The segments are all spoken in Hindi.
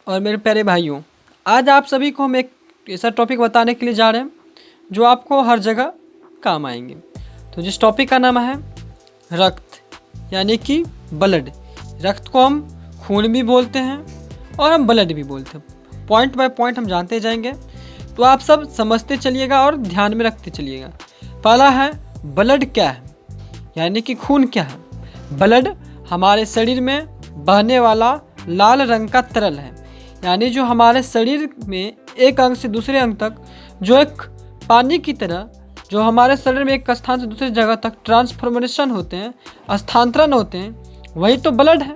और मेरे प्यारे भाइयों, आज आप सभी को हम एक ऐसा टॉपिक बताने के लिए जा रहे हैं जो आपको हर जगह काम आएंगे। तो जिस टॉपिक का नाम है रक्त, यानी कि ब्लड। रक्त को हम खून भी बोलते हैं और हम ब्लड भी बोलते हैं। पॉइंट बाय पॉइंट हम जानते जाएंगे, तो आप सब समझते चलिएगा और ध्यान में रखते चलिएगा। पहला है ब्लड क्या है, यानी कि खून क्या है। ब्लड हमारे शरीर में बहने वाला लाल रंग का तरल है, यानी जो हमारे शरीर में एक अंग से दूसरे अंग तक जो एक पानी की तरह जो हमारे शरीर में एक स्थान से दूसरी जगह तक ट्रांसफॉर्मेशन होते हैं, स्थानांतरण होते हैं, वही तो ब्लड है।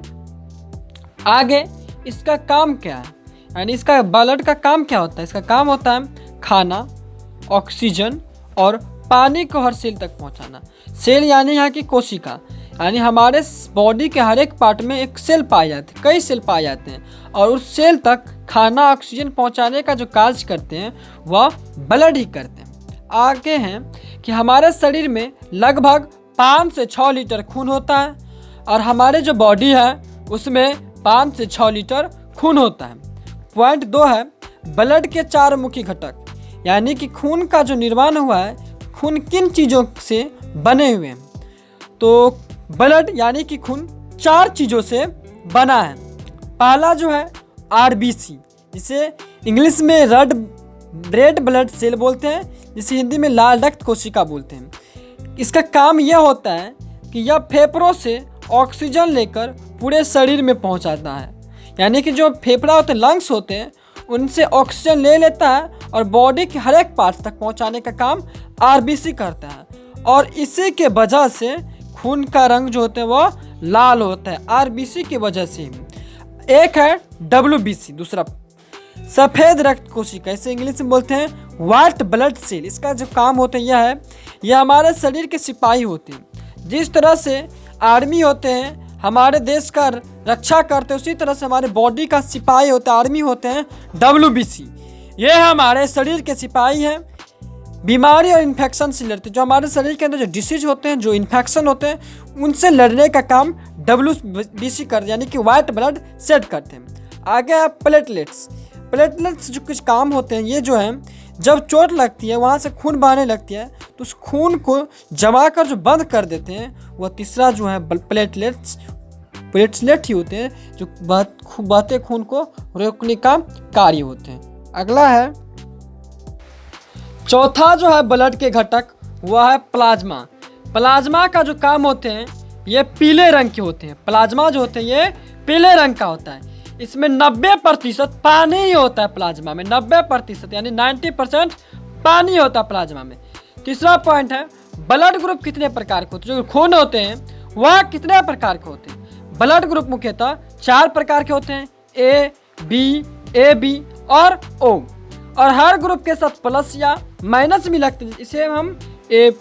आगे इसका काम क्या है, यानी इसका ब्लड का काम क्या होता है। इसका काम होता है खाना, ऑक्सीजन और पानी को हर सेल तक पहुंचाना। सेल यानी यहाँ की कोशिका, यानी हमारे बॉडी के हर एक पार्ट में एक सेल पाए जाते हैं, कई सेल पाए जाते हैं, और उस सेल तक खाना ऑक्सीजन पहुंचाने का जो कार्य करते हैं वह ब्लड ही करते हैं। आगे हैं कि हमारे शरीर में लगभग 5 से 6 लीटर खून होता है, और हमारे जो बॉडी है उसमें 5 से 6 लीटर खून होता है। पॉइंट 2 है ब्लड के 4 मुख्य घटक, यानी कि खून का जो निर्माण हुआ है, खून किन चीज़ों से बने हुए हैं। तो ब्लड यानी कि खून 4 चीज़ों से बना है। पहला जो है आरबीसी, जिसे इंग्लिश में रेड ब्लड सेल बोलते हैं, जिसे हिंदी में लाल रक्त कोशिका बोलते हैं। इसका काम यह होता है कि यह फेफड़ों से ऑक्सीजन लेकर पूरे शरीर में पहुंचाता है, यानी कि जो फेफड़ा होते हैं, लंग्स होते हैं, उनसे ऑक्सीजन ले लेता है और बॉडी के हर एक पार्ट तक पहुंचाने का काम आरबीसी करता है। और इसी के वजह से खून का रंग जो होता है वह लाल होता है, आरबीसी की वजह से। एक है डब्ल्यूबीसी, दूसरा सफ़ेद रक्त कोशिका, इसे इंग्लिश में बोलते हैं व्हाइट ब्लड सेल। इसका जो काम होता है यह हमारे शरीर के सिपाही होते हैं। जिस तरह से आर्मी होते हैं हमारे देश का रक्षा करते हैं, उसी तरह से हमारे बॉडी का सिपाही होता है, आर्मी होते हैं डब्ल्यूबीसी। ये हमारे शरीर के सिपाही हैं, बीमारी और इन्फेक्शन से लड़ते हैं। जो हमारे शरीर के अंदर जो डिसीज होते हैं, जो इन्फेक्शन होते हैं, उनसे लड़ने का काम डब्ल्यूबीसी करते हैं, यानी कि वाइट ब्लड सेट करते हैं। आगे है प्लेटलेट्स। प्लेटलेट्स जो कुछ काम होते हैं, ये जो है जब चोट लगती है वहाँ से खून बहने लगती है, तो उस खून को जमा कर जो बंद कर देते हैं, वह तीसरा जो है प्लेटलेट ही होते हैं, जो बहते खून को रोकने का कार्य होते हैं। अगला है चौथा जो है ब्लड के घटक, वह है प्लाज्मा। प्लाज्मा का जो काम होते हैं ये पीले रंग के होते हैं। प्लाज्मा जो होते हैं ये पीले रंग का होता है। इसमें 90% पानी ही होता है। प्लाज्मा में 90% यानी 90% पानी होता है प्लाज्मा में। तीसरा पॉइंट है ब्लड ग्रुप कितने प्रकार के होते हैं। जो खून होते हैं वह कितने प्रकार के होते हैं। ब्लड ग्रुप मुख्यतः 4 प्रकार के होते हैं, ए बी और ओ, और हर ग्रुप के साथ प्लस या माइनस भी लगते हैं। इसे हम ए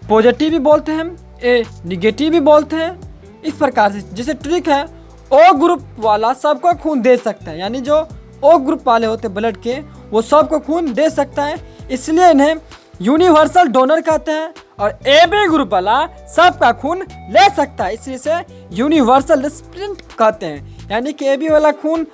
पॉजिटिव भी बोलते हैं, ए निगेटिव भी बोलते हैं। इस प्रकार से जैसे ट्रिक है, ओ ग्रुप वाला सबको खून दे सकता है, यानी जो ओ ग्रुप वाले होते हैं ब्लड के, वो सबको खून दे सकता है, इसलिए इन्हें यूनिवर्सल डोनर कहते हैं। और ए बी ग्रुप वाला सबका खून ले सकता है, इसलिए इसे यूनिवर्सल रेसिपिएंट कहते हैं, यानी कि ए बी वाला खून